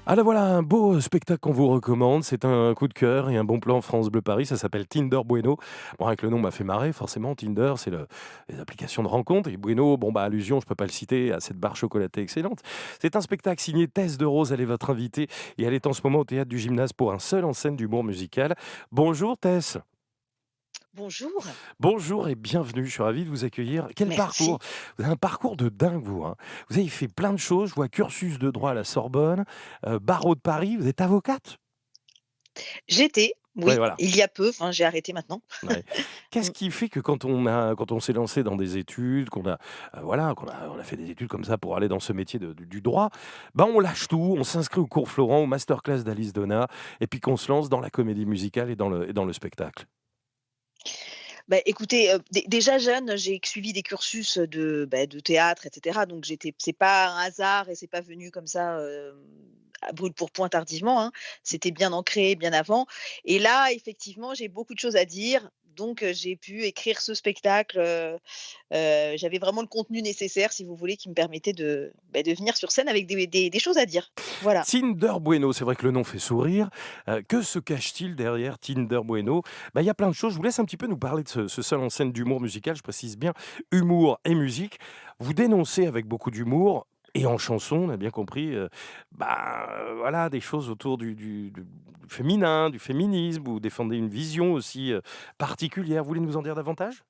Alors voilà un beau spectacle qu'on vous recommande. C'est un coup de cœur et un bon plan France Bleu Paris. Ça s'appelle Tinder Bueno. Bon, avec le nom m'a fait marrer, forcément. Tinder, c'est les applications de rencontres. Et Bueno, bon, bah, allusion, je peux pas le citer, à cette barre chocolatée excellente. C'est un spectacle signé Tess de Rose. Elle est votre invitée et elle est en ce moment au théâtre du Gymnase pour un seul en scène d'humour musical. Bonjour Tess. Bonjour, Bonjour et bienvenue. Je suis ravi de vous accueillir. Quel parcours! merci. Vous avez un parcours de dingue, vous, hein. Vous avez fait plein de choses. Je vois cursus de droit à la Sorbonne, barreau de Paris. Vous êtes avocate? J'étais, Ouais, oui, voilà. il y a peu, enfin j'ai arrêté maintenant. Ouais. Qu'est-ce Mmh. qui fait que quand on s'est lancé dans des études, voilà, qu'on a fait des études comme ça pour aller dans ce métier du droit, ben, on lâche tout, on s'inscrit au cours Florent, au masterclass d'Alice Donna et puis qu'on se lance dans la comédie musicale et dans le spectacle? Bah, écoutez, déjà jeune, j'ai suivi des cursus de théâtre et cetera, donc c'est pas un hasard et c'est pas venu comme ça, à brûle pour point tardivement, hein. C'était bien ancré, bien avant et là, effectivement, j'ai beaucoup de choses à dire, donc j'ai pu écrire ce spectacle, j'avais vraiment le contenu nécessaire, si vous voulez, qui me permettait de venir sur scène avec des choses à dire. Voilà. Tinder Bueno, c'est vrai que le nom fait sourire. Que se cache-t-il derrière Tinder Bueno? Bah, il y a plein de choses. Je vous laisse un petit peu nous parler de ce seul en scène d'humour musical. Je précise bien humour et musique. Vous dénoncez avec beaucoup d'humour et en chanson, on a bien compris, voilà, des choses autour du féminin, du féminisme. Vous défendez une vision aussi, particulière. Vous voulez nous en dire davantage?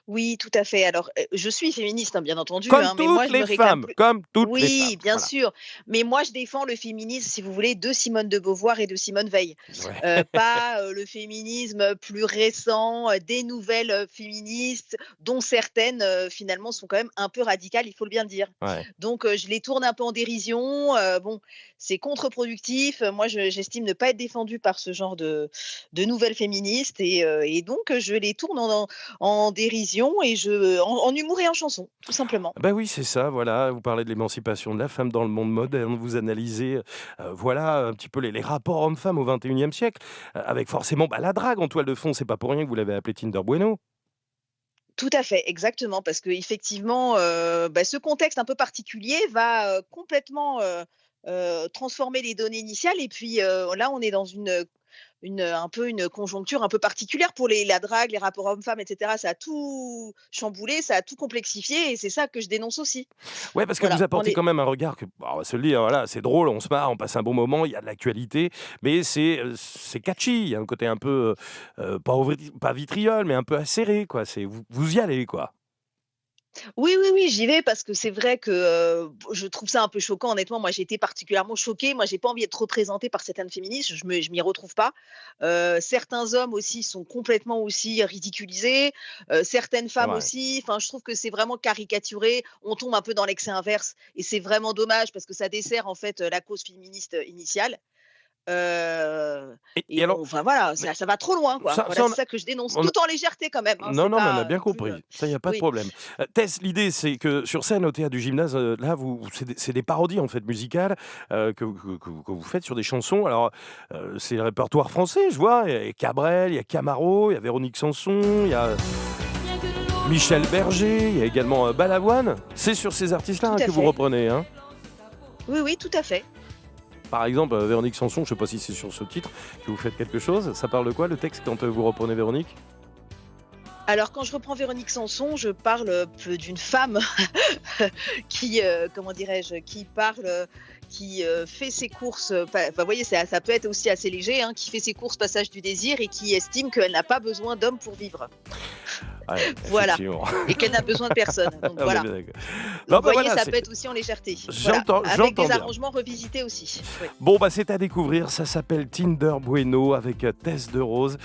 Oui, tout à fait. Alors, je suis féministe, hein, bien entendu, Comme hein, mais moi toutes je me les réclame femmes, plus. comme toutes les femmes. Oui, bien Voilà. sûr, mais moi je défends le féminisme, si vous voulez, de Simone de Beauvoir et de Simone Veil. Ouais. Pas, le féminisme plus récent, des nouvelles, féministes dont certaines, finalement sont quand même un peu radicales, il faut le bien dire. Ouais. Donc, je les tourne un peu en dérision, bon, c'est contre-productif. Moi j'estime ne pas être défendue par ce genre de nouvelles féministes et donc, je les tourne en dérision et en humour et en chanson, tout simplement. Bah, oui, c'est ça, voilà. Vous parlez de l'émancipation de la femme dans le monde moderne. Vous analysez, voilà, un petit peu les rapports hommes-femmes au XXIe siècle, avec forcément, bah, la drague en toile de fond. C'est pas pour rien que vous l'avez appelé Tinder Bueno. Tout à fait, exactement, parce qu'effectivement, ce contexte un peu particulier va, complètement, transformer les données initiales et puis, là, on est dans un peu une conjoncture un peu particulière pour la drague, les rapports hommes-femmes et cetera. Ça a tout chamboulé, ça a tout complexifié et c'est ça que je dénonce aussi. Ouais, parce que vous Voilà, on apportez est quand même un regard que, bah, on va se le dire, voilà, c'est drôle, on se marre, on passe un bon moment, il y a de l'actualité, mais c'est catchy. Il y a un côté un peu, pas vitriol, mais un peu acéré, quoi. Vous y allez, quoi. Oui, oui, oui, j'y vais parce que c'est vrai que, je trouve ça un peu choquant honnêtement. Moi, j'ai été particulièrement choquée. Moi, j'ai pas envie d'être représentée par certaines féministes, je m'y retrouve pas. Certains hommes aussi sont complètement aussi ridiculisés, certaines C'est femmes vrai. aussi. Enfin, je trouve que c'est vraiment caricaturé. On tombe un peu dans l'excès inverse et c'est vraiment dommage parce que ça dessert en fait, la cause féministe, initiale. Heu Et et alors, enfin voilà, mais ça va trop loin quoi. ça Voilà, ça c'est ça que je dénonce, on tout en légèreté quand même, hein, Non, c'est non, mais on a pas, bien non plus, compris. Ça, il y a pas de oui. problème. Tess, l'idée, c'est que sur scène, au théâtre du Gymnase, là, c'est des parodies, en fait, musicales, que vous faites sur des chansons. Alors, c'est le répertoire français, je vois. Il y a Cabrel, il y a Camaro, il y a Véronique Sanson, il y a Michel Berger, il y a également, Balavoine. C'est sur ces artistes-là, Tout hein, à que vous fait. reprenez, hein? Oui, oui, tout à fait. Par exemple, Véronique Sanson, je sais pas si c'est sur ce titre que vous faites quelque chose. Ça parle de quoi, le texte, quand, vous reprenez Véronique? Alors quand je reprends Véronique Sanson, je parle, d'une femme qui, comment dirais-je? Qui parle, qui, fait ses courses, vous voyez, ça peut être aussi assez léger, hein, qui fait ses courses Passage du désir et qui estime qu'elle n'a pas besoin d'homme pour vivre. Ouais, Voilà, effectivement. et qu'elle n'a besoin de personne, donc On est voilà. bien d'accord. Donc Non, vous bah, voyez, voilà, ça c'est peut être aussi en légèreté. Voilà, j'entends avec des bien. arrangements revisités aussi. Oui. Bon, bah, c'est à découvrir, ça s'appelle Tinder Bueno avec, Tess de Rose.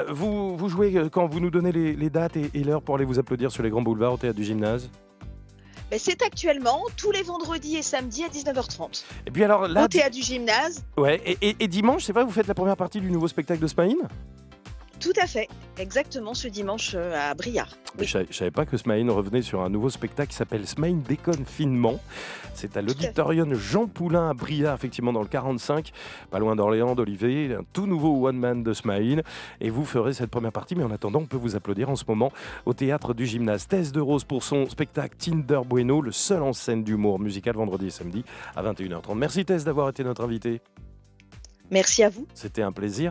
Vous jouez, quand? Vous nous donnez les dates et l'heure pour aller vous applaudir sur les grands boulevards au théâtre du Gymnase? Beh, c'est actuellement tous les vendredis et samedis à 19h30 Et puis alors au là, théâtre du Gymnase. ouais, et dimanche, c'est vrai, vous faites la première partie du nouveau spectacle de Smaïn? Tout à fait, exactement ce dimanche, à Briare. Mais Oui, je savais pas que Smaïn revenait sur un nouveau spectacle qui s'appelle Smaïn déconne finement. C'est à tout à fait. l'auditorium Jean Poulain à Briare, effectivement dans le 45, pas loin d'Orléans, d'Olivet, un tout nouveau one-man de Smaïn. Et vous ferez cette première partie, mais en attendant, on peut vous applaudir en ce moment au théâtre du Gymnase. Thèse de Rose pour son spectacle Tinder Bueno, le seul en scène d'humour musical vendredi et samedi à 21h30. Merci Thèse d'avoir été notre invitée. Merci à vous. C'était un plaisir.